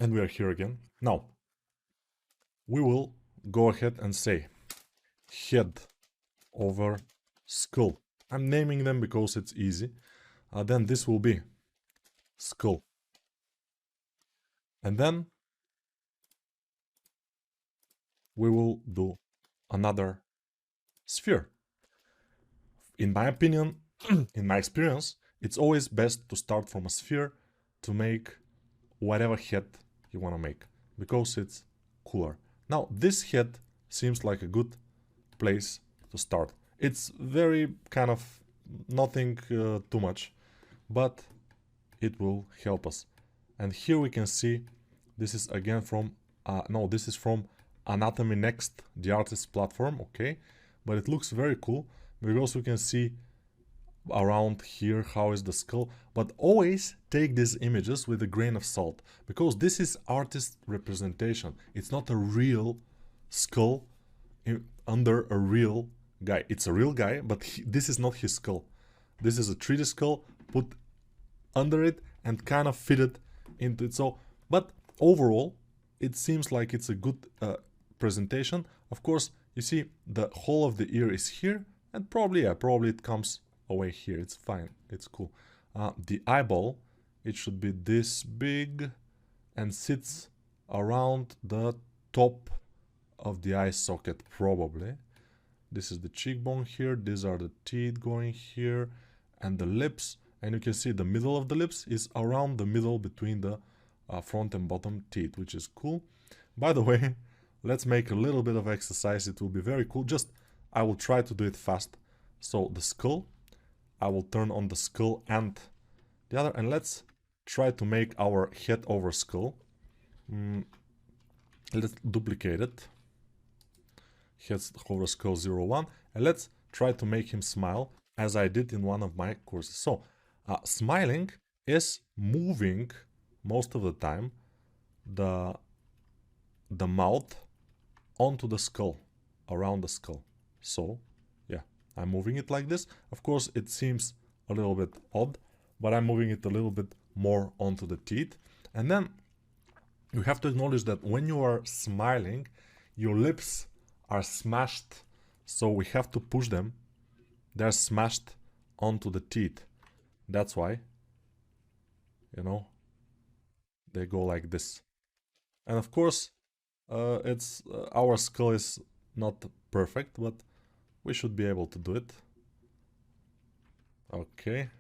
And we are here again. Now, we will go ahead and say head over skull. I'm naming them because it's easy. Then this will be skull. And then we will do another sphere. In my opinion, in my experience, it's always best to start from a sphere to make whatever head you want to make, because it's cooler. Now, this head seems like a good place to start. It's very kind of nothing too much, but it will help us. And here we can see this is again from no, this is from Anatomy Next, the artist platform. Okay, but it looks very cool because we can see around here how is the skull. But always take these images with a grain of salt, because this is artist representation. It's not a real skull under a real guy. It's a real guy, but this is not his skull. This is a 3D skull put under it and kind of fitted into it. So, but overall, it seems like it's a good presentation. Of course, you see the whole of the ear is here, and probably, yeah, probably it comes away here. It's fine. It's cool. The eyeball, it should be this big and sits around the top of the eye socket, probably. This is the cheekbone here. These are the teeth going here, and the lips. And you can see the middle of the lips is around the middle between the front and bottom teeth, which is cool. By the way, let's make a little bit of exercise. It will be very cool. Just, I will try to do it fast. So the skull, I will turn on the skull and the other, and let's try to make our head over skull. Let's duplicate it. Head over skull 01, and let's try to make him smile as I did in one of my courses. So smiling is moving most of the time the mouth onto the skull, around the skull. So yeah, I'm moving it like this. Of course, it seems a little bit odd, but I'm moving it a little bit more onto the teeth. And then you have to acknowledge that when you are smiling, your lips are smashed, so we have to push them. They're smashed onto the teeth. That's why, you know, they go like this. And of course, it's our skull is not perfect, but we should be able to do it. Okay.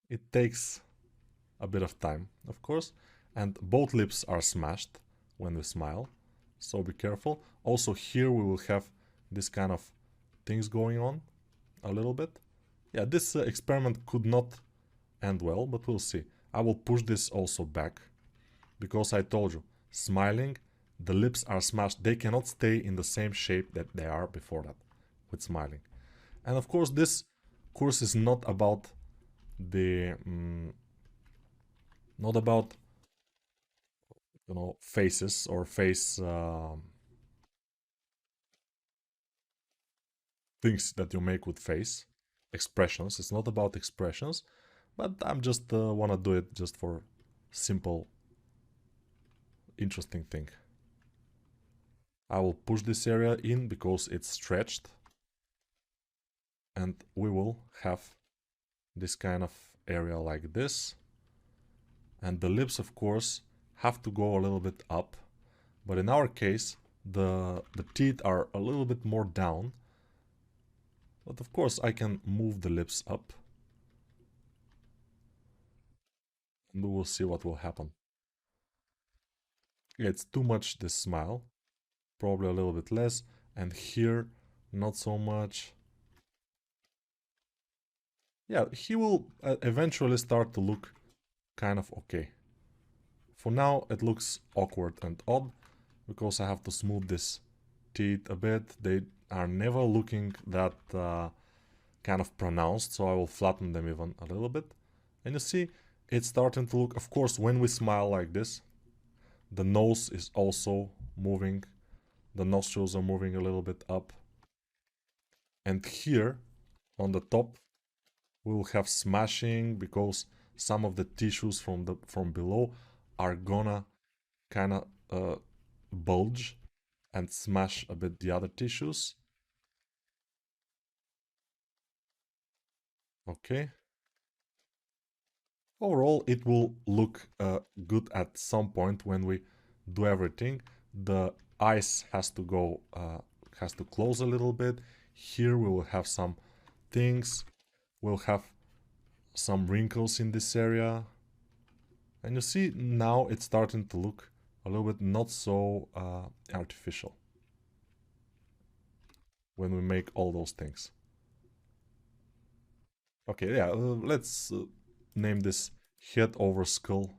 It takes a bit of time, of course, and both lips are smashed when we smile, so be careful. Also here we will have this kind of things going on a little bit. Yeah, this experiment could not end well, but we'll see. I will push this also back, because I told you, smiling, the lips are smashed. They cannot stay in the same shape that they are before that with smiling. And of course, this course is not about the not about, you know, faces or face things that you make with face expressions. It's not about expressions, but I'm just want to do it just for simple interesting thing. I will push this area in because it's stretched, and we will have this kind of area like this. And the lips, of course, have to go a little bit up, but in our case the teeth are a little bit more down. But of course I can move the lips up, and we will see what will happen. Yeah, it's too much, this smile. Probably a little bit less, and here not so much. Yeah, he will eventually start to look kind of okay. For now it looks awkward and odd, because I have to smooth this teeth a bit. They are never looking that kind of pronounced, so I will flatten them even a little bit. And you see, it's starting to look, of course, when we smile like this, the nose is also moving. The nostrils are moving a little bit up. And here, on the top, we'll have smashing, because some of the tissues from below are gonna kind of bulge and smash a bit the other tissues. Okay. Overall, it will look good at some point when we do everything. The eyes has to go, has to close a little bit. Here we will have some things. We'll have some wrinkles in this area. And you see now it's starting to look a little bit not so artificial when we make all those things. Okay, yeah, let's name this head over skull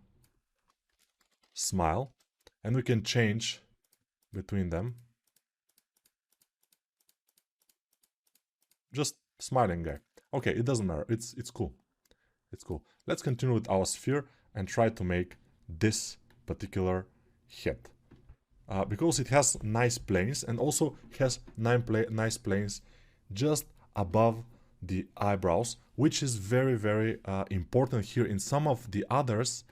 smile, and we can change between them. Just smiling guy. Okay, it doesn't matter. It's cool. It's cool. Let's continue with our sphere and try to make this particular head. Because it has nice planes and also has nice planes just above the eyebrows, which is very, very important here. In some of the others,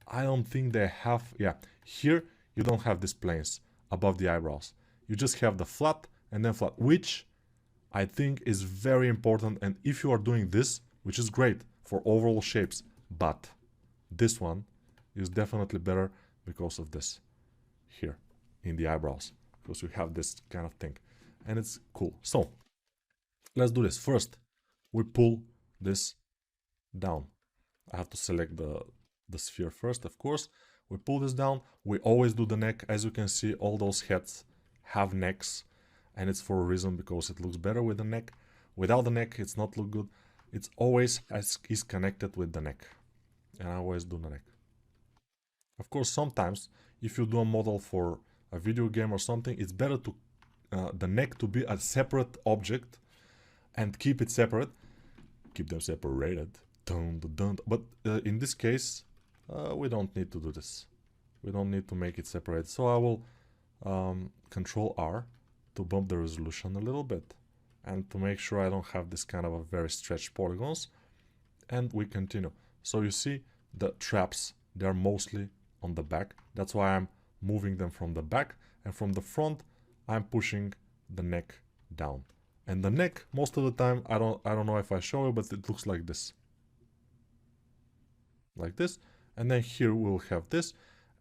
I don't think they have, yeah, here you don't have these planes above the eyebrows. You just have the flat and then flat, which I think is very important. And if you are doing this, which is great for overall shapes, but this one is definitely better because of this here in the eyebrows, because you have this kind of thing and it's cool. So let's do this. First, we pull this down. I have to select the sphere first, of course. We pull this down. We always do the neck. As you can see, all those heads have necks, and it's for a reason, because it looks better with the neck. Without the neck, it's not look good. It's always is connected with the neck, and I always do the neck. Of course, sometimes if you do a model for a video game or something, it's better to the neck to be a separate object and keep it separate, keep them separated. But in this case, we don't need to do this. We don't need to make it separate. So I will Control R to bump the resolution a little bit and to make sure I don't have this kind of a very stretched polygons. And we continue. So you see the traps, they're mostly on the back. That's why I'm moving them from the back, and from the front I'm pushing the neck down. And the neck, most of the time, I don't know if I show you, but it looks like this. Like this. And then here we'll have this.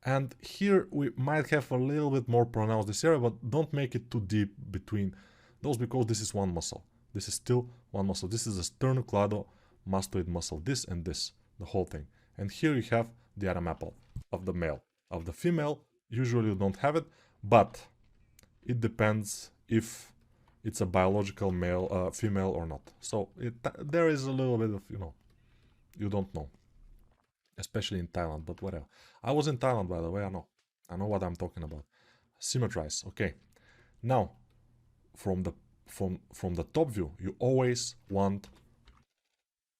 And here we might have a little bit more pronounced this area, but don't make it too deep between those, because this is one muscle. This is still one muscle. This is a sternocleidomastoid muscle. This and this, the whole thing. And here you have the Adam apple of the male. Of the female, usually you don't have it, but it depends if it's a biological male, female or not. So there is a little bit of, you don't know. Especially in Thailand, but whatever. I was in Thailand, by the way, I know what I'm talking about. Symmetrize, okay. Now, from the top view, you always want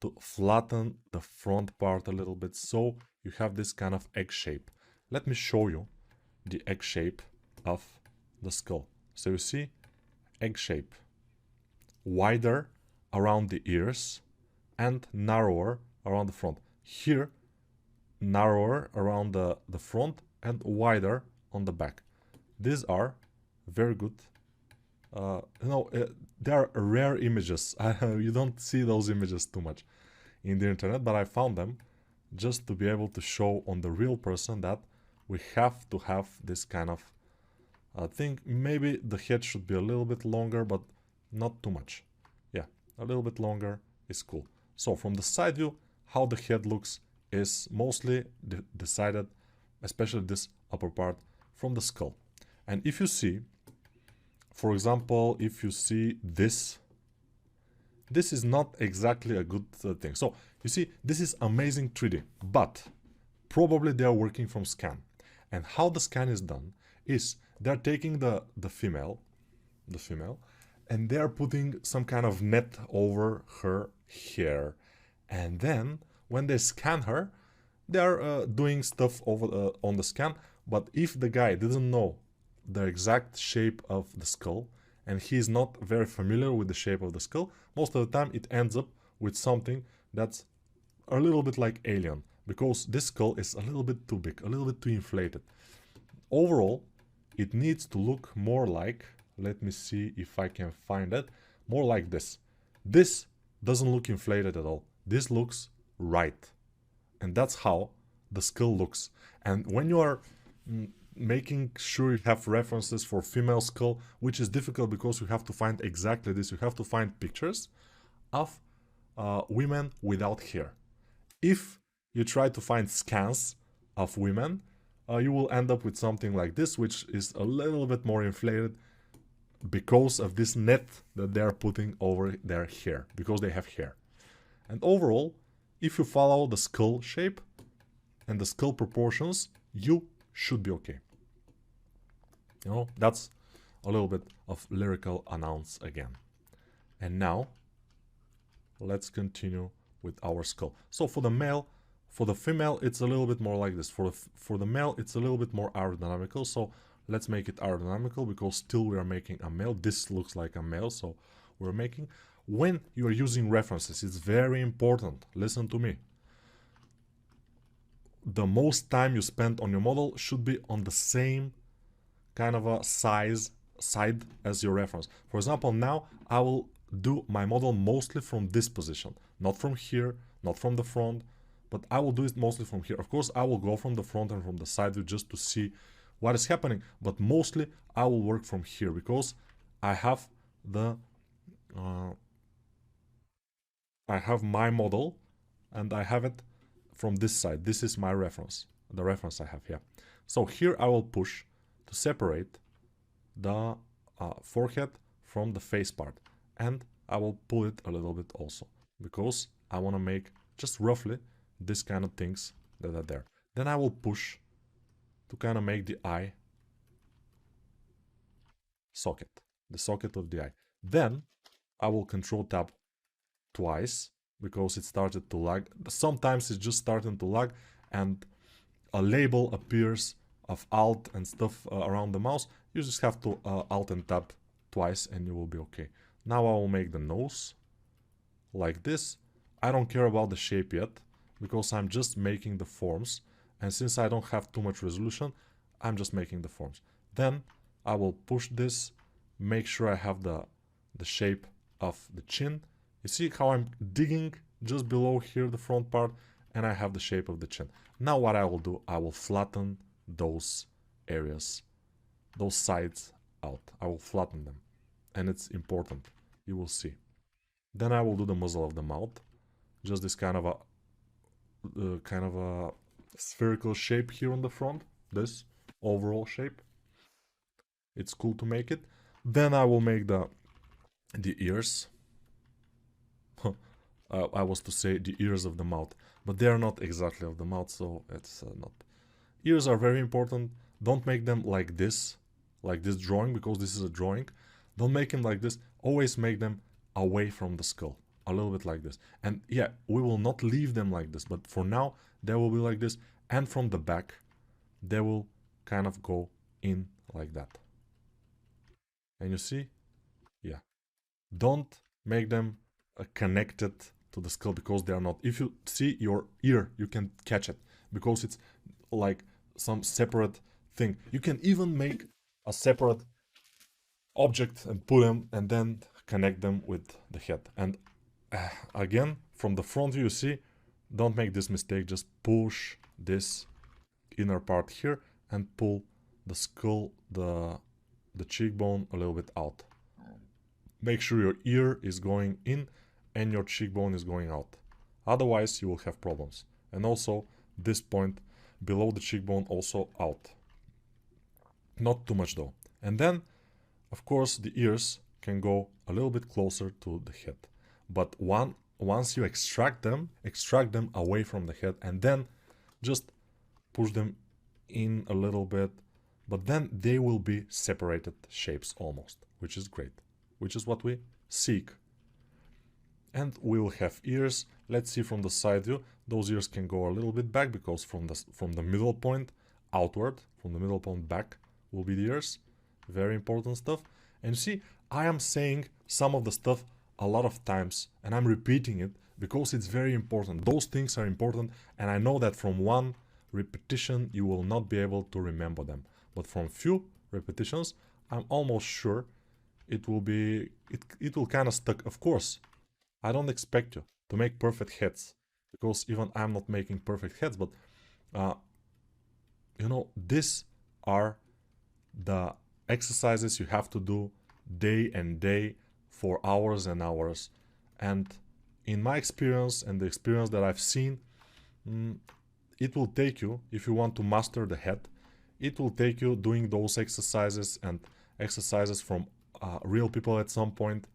to flatten the front part a little bit, so you have this kind of egg shape. Let me show you the egg shape of the skull. So you see, egg shape, wider around the ears and narrower around the front. Here, narrower around the front and wider on the back. These are very good. They are rare images. You don't see those images too much in the internet, but I found them just to be able to show on the real person that we have to have this kind of thing. Maybe the head should be a little bit longer, but not too much. Yeah, a little bit longer is cool. So from the side view, how the head looks is mostly decided, especially this upper part, from the skull. And if you see, for example, if you see this is not exactly a good thing. So you see, this is amazing 3D, but probably they are working from scan. And how the scan is done is they're taking the female, and they're putting some kind of net over her hair. And then when they scan her, they are doing stuff over on the scan. But if the guy didn't know the exact shape of the skull, and he's not very familiar with the shape of the skull, most of the time it ends up with something that's a little bit like alien. because this skull is a little bit too big, a little bit too inflated. Overall, it needs to look more like, let me see if I can find it, more like this. This doesn't look inflated at all. This looks right. And that's how the skull looks. And when you are making sure you have references for female skull, which is difficult because you have to find exactly this, you have to find pictures of women without hair. If you try to find scans of women, you will end up with something like this, which is a little bit more inflated because of this net that they are putting over their hair, because they have hair. And overall, if you follow the skull shape and the skull proportions, you should be okay. You know, that's a little bit of lyrical announce again. And now, let's continue with our skull. So for the male, for the female, it's a little bit more like this. For the male, it's a little bit more aerodynamical. So let's make it aerodynamical, because still we are making a male. This looks like a male, so we're making... When you are using references, it's very important. Listen to me. The most time you spend on your model should be on the same kind of a side as your reference. For example, now I will do my model mostly from this position, not from here, not from the front, but I will do it mostly from here. Of course, I will go from the front and from the side view just to see what is happening, but mostly I will work from here, because I have the I have my model and I have it from this side. This is my reference, the reference I have here. So here I will push to separate the forehead from the face part, and I will pull it a little bit also, because I want to make just roughly this kind of things that are there. Then I will push to kind of make the eye socket, the socket of the eye. Then I will control tab twice, because it started to lag. Sometimes it's just starting to lag and a label appears of alt and stuff around the mouse. You just have to alt and tab twice and you will be okay. Now I will make the nose like this. I don't care about the shape yet, because I'm just making the forms, and since I don't have too much resolution, I'm just making the forms. Then I will push this, make sure I have the shape of the chin. You see how I'm digging just below here, the front part, and I have the shape of the chin. Now what I will do, I will flatten those areas, those sides out. I will flatten them, and it's important. You will see. Then I will do the muzzle of the mouth, just this kind of a spherical shape here on the front, this overall shape. It's cool to make it. Then I will make the ears. I was to say the ears of the mouth, but they are not exactly of the mouth, so it's not. Ears are very important. Don't make them like this drawing, because this is a drawing. Don't make them like this. Always make them away from the skull, a little bit like this. And yeah, we will not leave them like this, but for now they will be like this, and from the back they will kind of go in like that. And you see, yeah, don't make them connected to the skull, because they are not. If you see your ear, you can catch it, because it's like some separate thing. You can even make a separate object and put them and then connect them with the head. And again, from the front view, you see, don't make this mistake. Just push this inner part here and pull the skull, the cheekbone a little bit out. Make sure your ear is going in and your cheekbone is going out. Otherwise, you will have problems. And also, this point below the cheekbone also out. Not too much though. And then, of course, the ears can go a little bit closer to the head. But once you extract them away from the head, and then just push them in a little bit. But then they will be separated shapes almost, which is great, which is what we seek. And we will have ears. Let's see from the side view. Those ears can go a little bit back, because from the middle point outward, from the middle point back will be the ears. Very important stuff. And see, I am saying some of the stuff a lot of times, and I'm repeating it because it's very important. Those things are important, and I know that from one repetition you will not be able to remember them, but from few repetitions I'm almost sure it will be it will kind of stuck. Of course, I don't expect you to make perfect heads, because even I'm not making perfect heads, but uh, you know, these are the exercises you have to do day and day for hours and hours. And in my experience and the experience that I've seen, it will take you, if you want to master the head, it will take you doing those exercises and exercises from real people at some point,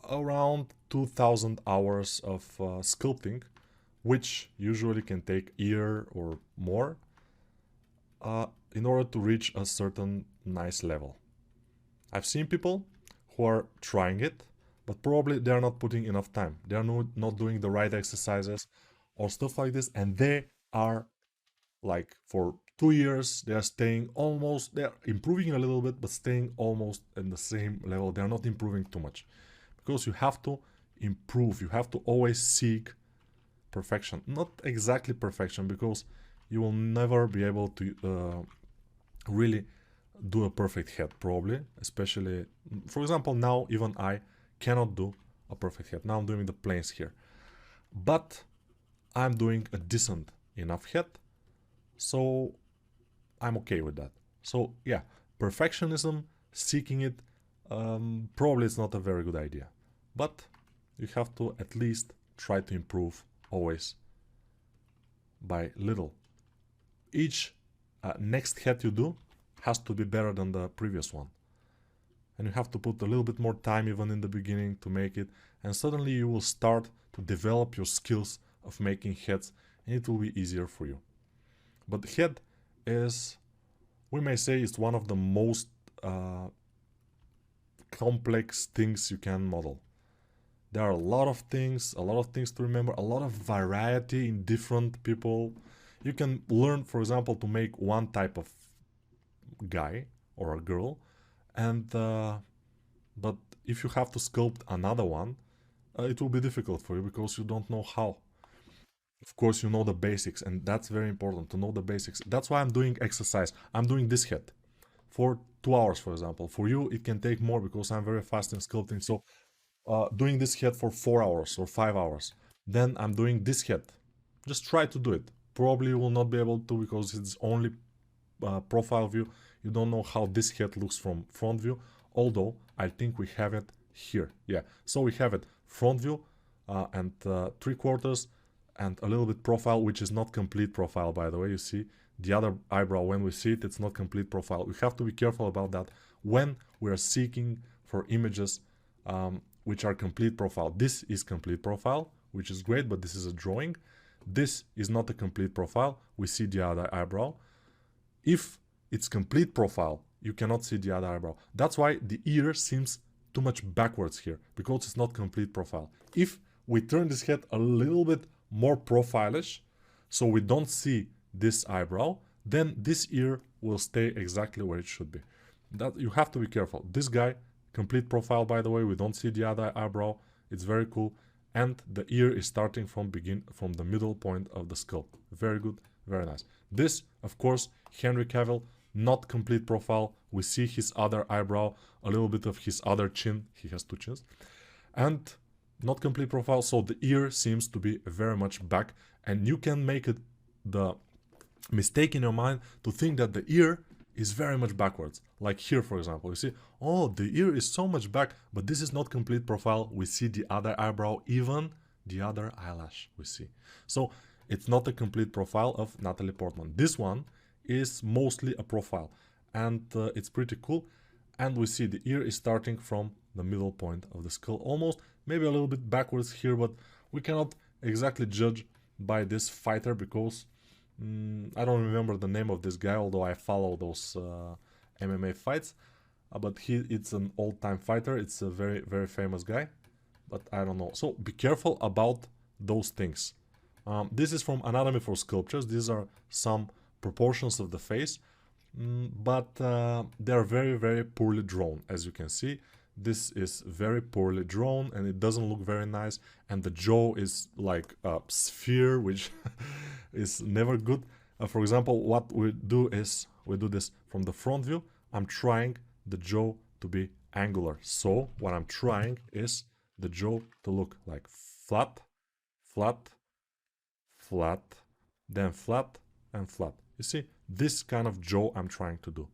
around 2000 hours of sculpting, which usually can take a year or more, in order to reach a certain nice level. I've seen people who are trying it, but probably they're not putting enough time. They're not doing the right exercises or stuff like this, and they are like for 2 years they're staying almost, they're improving a little bit, but staying almost in the same level. They're not improving too much, because you have to improve. You have to always seek perfection. Not exactly perfection, because you will never be able to really do a perfect head, probably, especially, for example, now even I cannot do a perfect head. Now I'm doing the planes here, but I'm doing a decent enough head, so I'm okay with that. So yeah, perfectionism, seeking it, probably it's not a very good idea, but you have to at least try to improve always by little. Each next head you do has to be better than the previous one, and you have to put a little bit more time even in the beginning to make it, and suddenly you will start to develop your skills of making heads, and it will be easier for you. But the head is, we may say, it's one of the most complex things you can model. There are a lot of things to remember, a lot of variety in different people. You can learn, for example, to make one type of guy or a girl, and but if you have to sculpt another one, it will be difficult for you because you don't know how. Of course, you know the basics, and that's very important to know the basics. That's why I'm doing exercise. I'm doing this head for 2 hours, for example. For you, it can take more because I'm very fast in sculpting. So doing this head for 4 hours or 5 hours. Then I'm doing this head. Just try to do it. Probably you will not be able to because it's only profile view. You don't know how this head looks from front view. Although I think we have it here. Yeah, so we have it front view and 3/4 and a little bit profile, which is not complete profile, by the way. You see the other eyebrow, when we see it, it's not complete profile. We have to be careful about that when we are seeking for images which are complete profile. This is complete profile, which is great, but this is a drawing. This is not a complete profile. We see the other eyebrow. If it's complete profile, you cannot see the other eyebrow. That's why the ear seems too much backwards here, because it's not complete profile. If we turn this head a little bit more profilish, so we don't see this eyebrow, then this ear will stay exactly where it should be. That you have to be careful. This guy, complete profile, by the way, we don't see the other eyebrow. It's very cool, and the ear is starting from the middle point of the skull. Very good, very nice. This, of course, Henry Cavill, not complete profile. We see his other eyebrow, a little bit of his other chin. He has two chins, and not complete profile. So the ear seems to be very much back, and you can make it the mistake in your mind to think that the ear is very much backwards. Like here, for example, you see, oh, the ear is so much back, but this is not complete profile. We see the other eyebrow, even the other eyelash we see. So it's not a complete profile of Natalie Portman. This one is mostly a profile, and it's pretty cool. And we see the ear is starting from the middle point of the skull, almost, maybe a little bit backwards here, but we cannot exactly judge by this fighter because I don't remember the name of this guy, although I follow those MMA fights. But it's an old-time fighter. It's a very, very famous guy, but I don't know. So be careful about those things. This is from Anatomy for Sculptures. These are some proportions of the face, but they're very, very poorly drawn, as you can see. this is very poorly drawn and it doesn't look very nice, and the jaw is like a sphere, which is never good. For example, what we do is we do this from the front view. I'm trying the jaw to be angular, so what I'm trying is the jaw to look like flat, flat, flat, then flat and flat. You see, this kind of jaw I'm trying to do.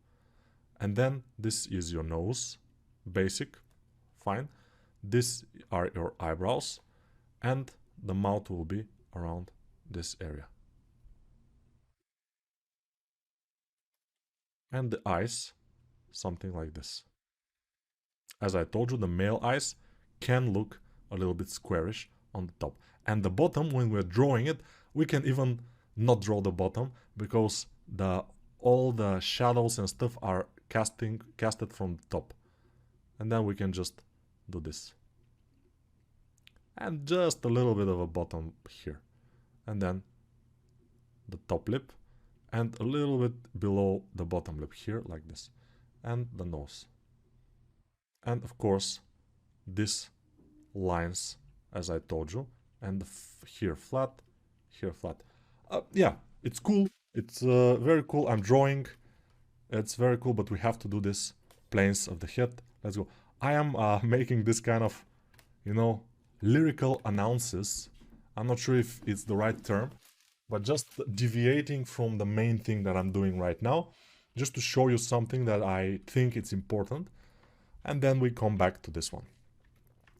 And then this is your nose, basic, fine. These are your eyebrows, and the mouth will be around this area. And the eyes, something like this. As I told you, the male eyes can look a little bit squarish on the top. And the bottom, when we're drawing it, we can even not draw the bottom, because all the shadows and stuff are casted from the top. And then we can just do this. And just a little bit of a bottom here. And then the top lip. And a little bit below the bottom lip here, like this. And the nose. And of course, these lines, as I told you. And here flat, here flat. Yeah, it's cool. It's very cool. I'm drawing. It's very cool, but we have to do this planes of the head. Let's go. I am making this kind of, you know, lyrical announces. I'm not sure if it's the right term, but just deviating from the main thing that I'm doing right now, just to show you something that I think it's important. And then we come back to this one.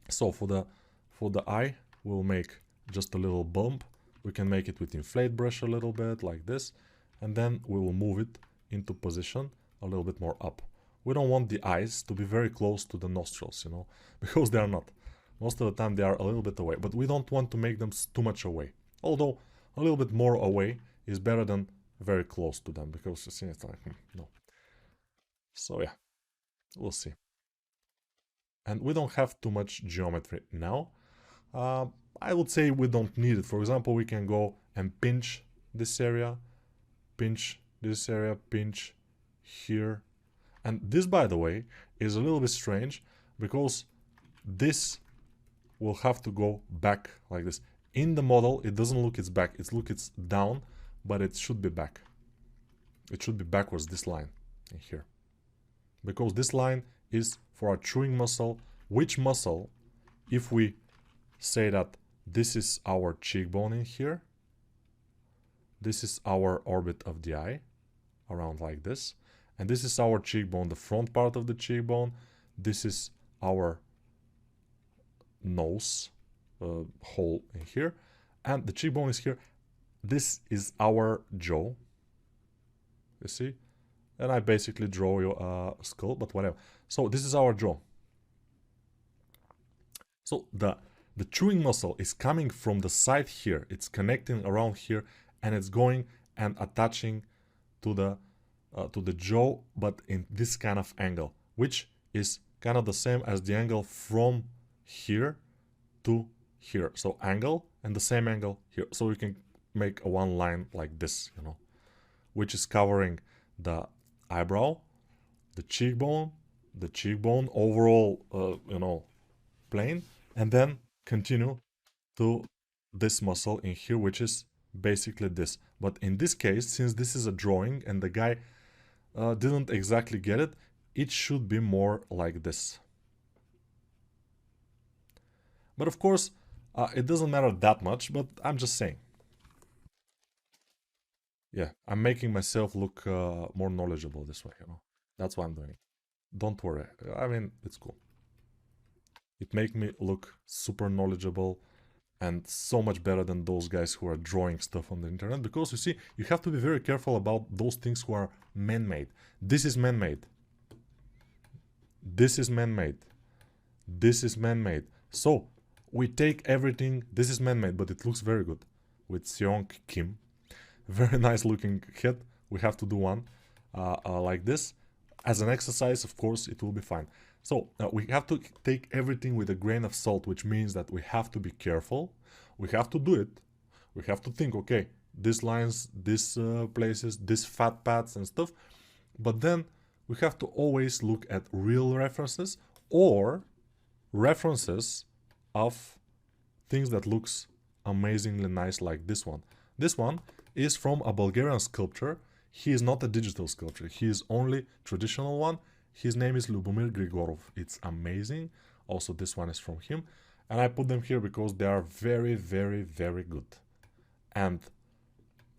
So for the eye, we'll make just a little bump. We can make it with inflate brush a little bit, like this. And then we will move it into position a little bit more up. We don't want the eyes to be very close to the nostrils, you know, because they are not. Most of the time they are a little bit away, but we don't want to make them too much away. Although a little bit more away is better than very close to them, because you see, it's like, no. So yeah, we'll see. And we don't have too much geometry now. I would say we don't need it. For example, we can go and pinch this area, pinch this area, pinch here. And this, by the way, is a little bit strange, because this will have to go back like this. In the model, it doesn't look it's back, it's down, but it should be back. It should be backwards, this line in here. Because this line is for our chewing muscle, which muscle, if we say that this is our cheekbone in here, this is our orbit of the eye, around like this, and this is our cheekbone, the front part of the cheekbone, this is our nose hole in here, and the cheekbone is here. This is our jaw, you see, and I basically draw you a skull, but whatever. So this is our jaw. So the chewing muscle is coming from the side here, it's connecting around here, and it's going and attaching to the jaw, but in this kind of angle, which is kind of the same as the angle from here to here. So angle and the same angle here. So we can make a one line like this, you know, which is covering the eyebrow, the cheekbone overall, you know, plane, and then continue to this muscle in here, which is basically this. But in this case, since this is a drawing and the guy didn't exactly get it, it should be more like this. But of course, it doesn't matter that much, but I'm just saying. Yeah, I'm making myself look more knowledgeable this way, you know. That's why I'm doing it. Don't worry. I mean, it's cool. It makes me look super knowledgeable and so much better than those guys who are drawing stuff on the internet, because you see, you have to be very careful about those things who are man-made. This is man-made. This is man-made. This is man-made. So we take everything. This is man-made, but it looks very good with Seong Kim. Very nice looking head. We have to do one like this. As an exercise, of course, it will be fine. So we have to take everything with a grain of salt, which means that we have to be careful. We have to do it. We have to think, okay, these lines, these places, these fat pads and stuff. But then we have to always look at real references, or references of things that looks amazingly nice, like this one. This one is from a Bulgarian sculptor. He is not a digital sculpture, he is only traditional one. His name is Lubomir Grigorov. It's amazing. Also, this one is from him, and I put them here because they are very, very, very good, and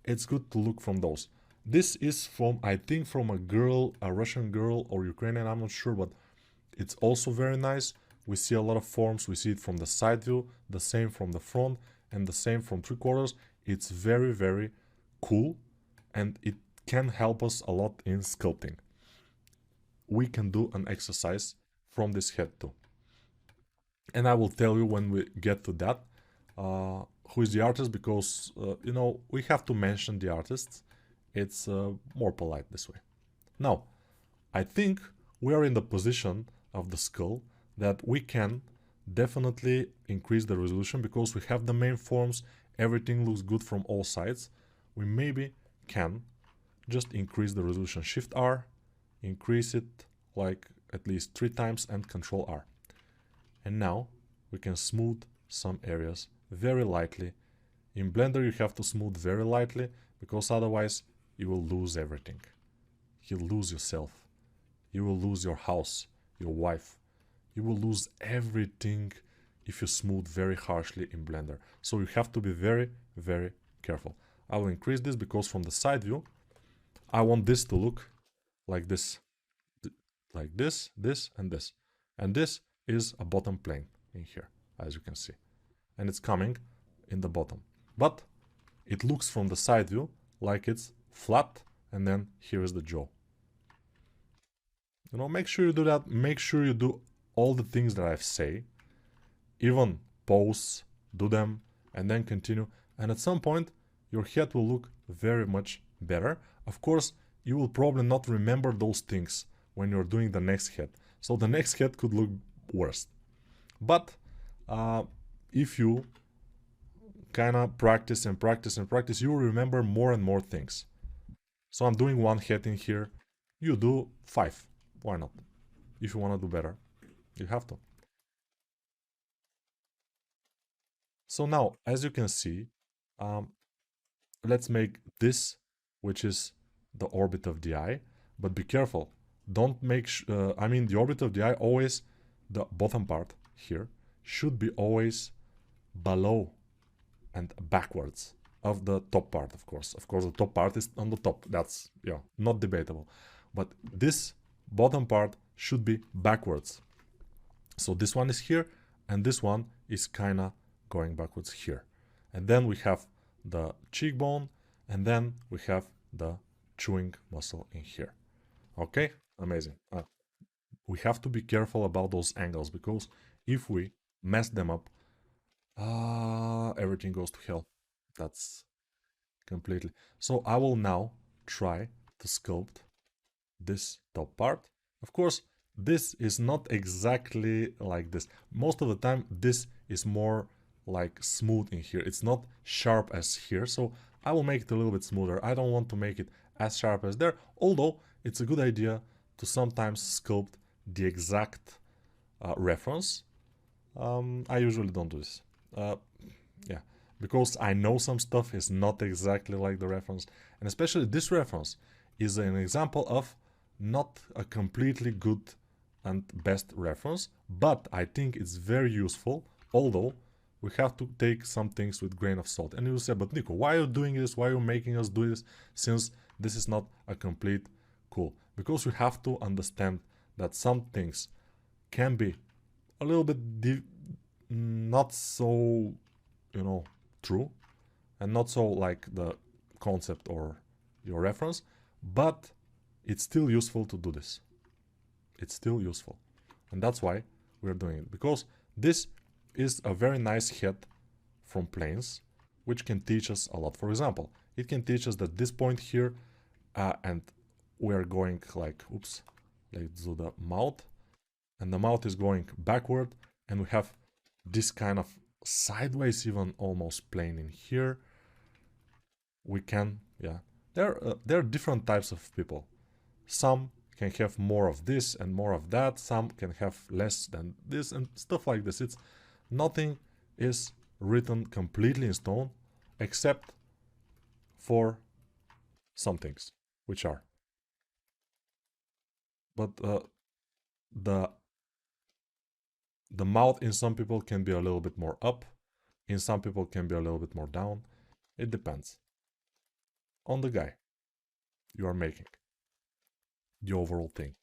it's good to look from those. This is from, I think, from a girl, a Russian girl or Ukrainian, I'm not sure, but it's also very nice. We see a lot of forms. We see it from the side view, the same from the front, and the same from 3/4. It's very, very cool, and it can help us a lot in sculpting. We can do an exercise from this head too. And I will tell you when we get to that who is the artist, because you know, we have to mention the artists. It's more polite this way. Now, I think we are in the position of the skull that we can definitely increase the resolution because we have the main forms, everything looks good from all sides. We maybe can just increase the resolution. Shift R, increase it like at least 3 times, and Control R. And now we can smooth some areas very lightly. In Blender you have to smooth very lightly because otherwise you will lose everything. You'll lose yourself. You will lose your house, your wife. You will lose everything if you smooth very harshly in Blender. So you have to be very, very careful. I will increase this because from the side view, I want this to look like this. Like this, this, and this. And this is a bottom plane in here, as you can see. And it's coming in the bottom. But it looks from the side view like it's flat, and then here is the jaw. You know, make sure you do that. Make sure you do all the things that I've say. Even pause, do them, and then continue. And at some point, your head will look very much better. Of course, you will probably not remember those things when you're doing the next head. So the next head could look worse. But if you kind of practice and practice and practice, you will remember more and more things. So I'm doing 1 head in here. You do 5. Why not? If you want to do better, you have to. So now, as you can see, let's make this, which is the orbit of the eye. But be careful. Don't make... I mean, the orbit of the eye always, the bottom part here, should be always below and backwards of the top part, of course. Of course, the top part is on the top. That's, yeah, not debatable. But this bottom part should be backwards. So this one is here, and this one is kind of going backwards here. And then we have the cheekbone, and then we have the chewing muscle in here. Okay, amazing. We have to be careful about those angles, because if we mess them up, everything goes to hell. That's completely. So I will now try to sculpt this top part. Of course, this is not exactly like this. Most of the time, this is more like smooth in here. It's not sharp as here, so I will make it a little bit smoother. I don't want to make it as sharp as there, although it's a good idea to sometimes sculpt the exact reference. I usually don't do this. Yeah, because I know some stuff is not exactly like the reference, and especially this reference is an example of not a completely good and best reference, but I think it's very useful, although we have to take some things with grain of salt. And you will say, but Nico, why are you doing this? Why are you making us do this, since this is not a complete cool? Because we have to understand that some things can be a little bit not so, you know, true, and not so like the concept or your reference, but it's still useful to do this. It's still useful, and that's why we're doing it, because this is a very nice head from planes, which can teach us a lot. For example, it can teach us that this point here, and we are going like, oops, let's do the mouth, and the mouth is going backward, and we have this kind of sideways, even almost plane in here. We can, yeah, there are different types of people. Some can have more of this and more of that. Some can have less than this and stuff like this. It's nothing is written completely in stone except for some things, which are. But the mouth in some people can be a little bit more up, in some people can be a little bit more down. It depends on the guy you are making, the overall thing.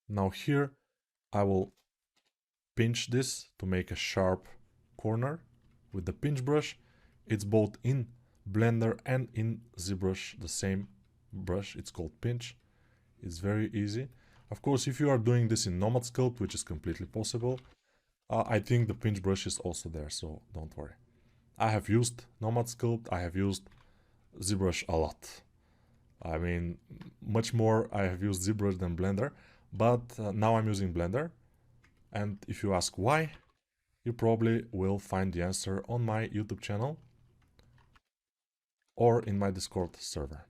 Now here I will pinch this to make a sharp corner with the pinch brush. It's both in Blender and in ZBrush, the same brush. It's called pinch. It's very easy. Of course, if you are doing this in Nomad Sculpt, which is completely possible, I think the pinch brush is also there, so don't worry. I have used Nomad Sculpt, I have used ZBrush a lot. I mean, much more I have used ZBrush than Blender, but now I'm using Blender. And if you ask why, you probably will find the answer on my YouTube channel or in my Discord server.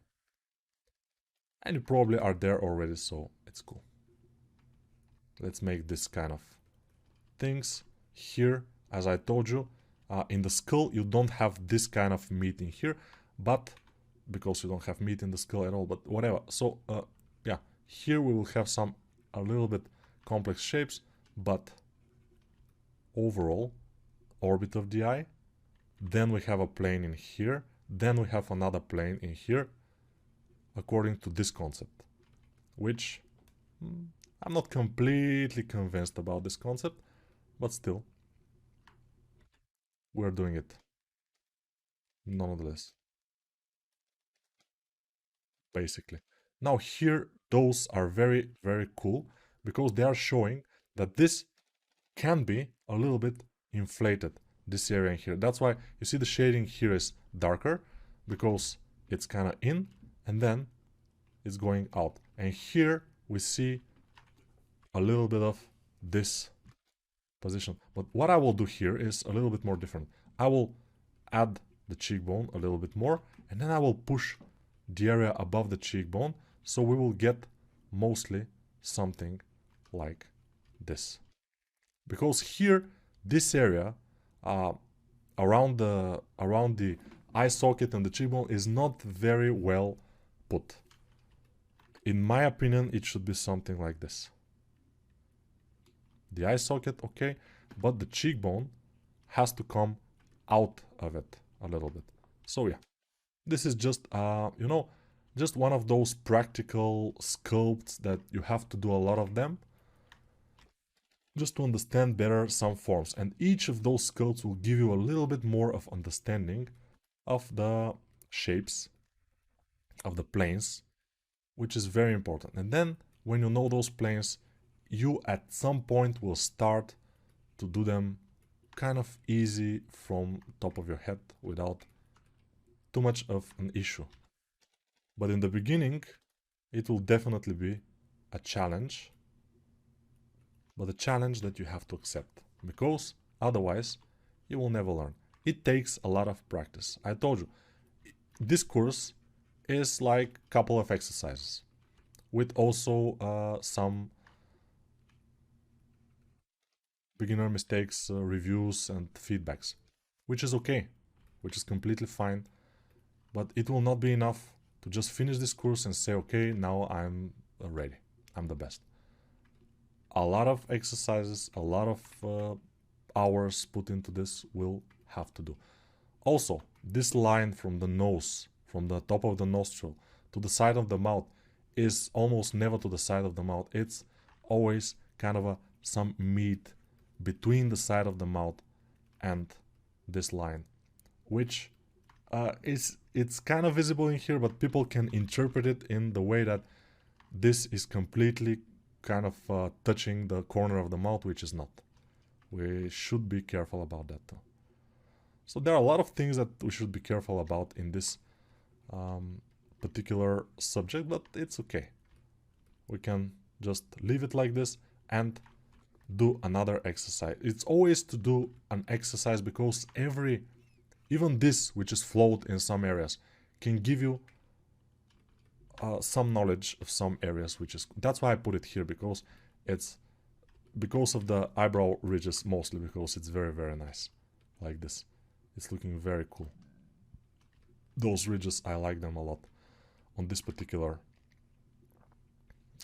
And you probably are there already, so it's cool. Let's make this kind of things here. As I told you, in the skull you don't have this kind of meat in here, but because you don't have meat in the skull at all, but whatever. So yeah, here we will have some a little bit complex shapes, but overall orbit of the eye. Then we have a plane in here, then we have another plane in here, according to this concept, which I'm not completely convinced about this concept, but still, we're doing it nonetheless, basically. Now here, those are very, very cool, because they are showing that this can be a little bit inflated, this area in here. That's why you see the shading here is darker, because it's kind of in, and then it's going out. And here we see a little bit of this position. But what I will do here is a little bit more different. I will add the cheekbone a little bit more, and then I will push the area above the cheekbone, so we will get mostly something like this. Because here, this area around the eye socket and the cheekbone is not very well put. In my opinion, it should be something like this. The eye socket, okay, but the cheekbone has to come out of it a little bit. So yeah, this is just, you know, just one of those practical sculpts that you have to do a lot of them, just to understand better some forms. And each of those sculpts will give you a little bit more of understanding of the shapes, of the planes, which is very important. And then when you know those planes, you at some point will start to do them kind of easy from top of your head without too much of an issue. But in the beginning, it will definitely be a challenge, but a challenge that you have to accept, because otherwise you will never learn. It takes a lot of practice. I told you, this course is like a couple of exercises with also some beginner mistakes, reviews and feedbacks, which is okay, which is completely fine, but it will not be enough to just finish this course and say, okay, now I'm ready, I'm the best. A lot of exercises, a lot of hours put into this will have to do. Also, this line from the nose, from the top of the nostril to the side of the mouth, is almost never to the side of the mouth. It's always kind of some meat between the side of the mouth and this line, which it's kind of visible in here, but people can interpret it in the way that this is completely kind of touching the corner of the mouth, which is not. We should be careful about that though. So there are a lot of things that we should be careful about in this particular subject, but it's okay. We can just leave it like this and do another exercise. It's always to do an exercise, because even this, which is flawed in some areas, can give you some knowledge of some areas, which is, that's why I put it here, because it's because of the eyebrow ridges, mostly because it's very, very nice, like this. It's looking very cool. Those ridges, I like them a lot on this particular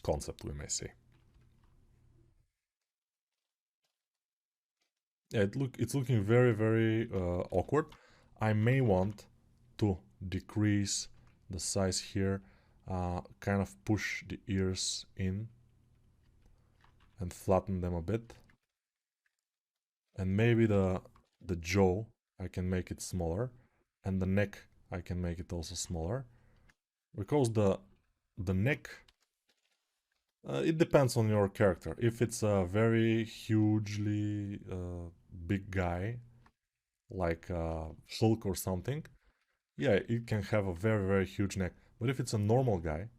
concept, we may say. Yeah, it's looking very, very awkward. I may want to decrease the size here, kind of push the ears in and flatten them a bit. And maybe the jaw, I can make it smaller, and the neck, I can make it also smaller, because the neck, it depends on your character. If it's a very hugely big guy, like Hulk or something, yeah, it can have a very, very huge neck. But if it's a normal guy,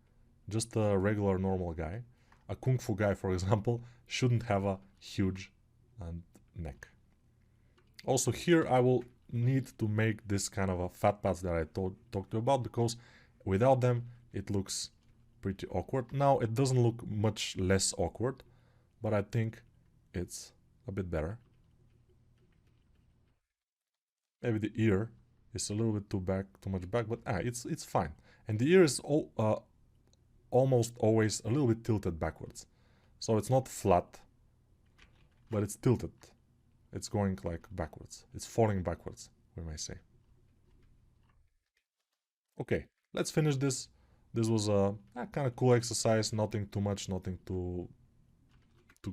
just a regular normal guy, a kung fu guy, for example, shouldn't have a huge neck. Also here I will need to make this kind of a fat pads that I talked about, because without them it looks pretty awkward. Now it doesn't look much less awkward, but I think it's a bit better. Maybe the ear is a little bit too much back, but it's fine. And the ear is almost always a little bit tilted backwards. So it's not flat, but it's tilted. It's going like backwards. It's falling backwards, we may say. Okay, let's finish this. This was a kind of cool exercise, nothing too much, nothing too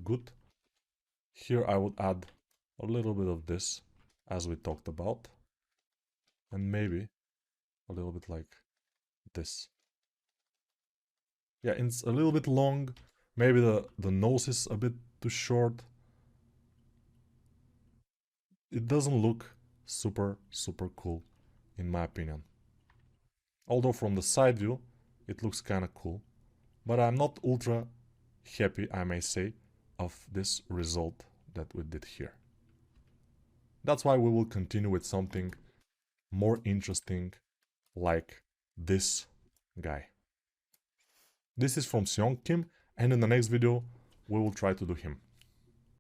good. Here I would add a little bit of this, as we talked about. And maybe a little bit like this. Yeah, it's a little bit long. Maybe the nose is a bit too short. It doesn't look super, super cool, in my opinion. Although from the side view, it looks kind of cool. But I'm not ultra happy, I may say, of this result that we did here. That's why we will continue with something more interesting, like this guy. This is from Seong Kim, and in the next video we will try to do him.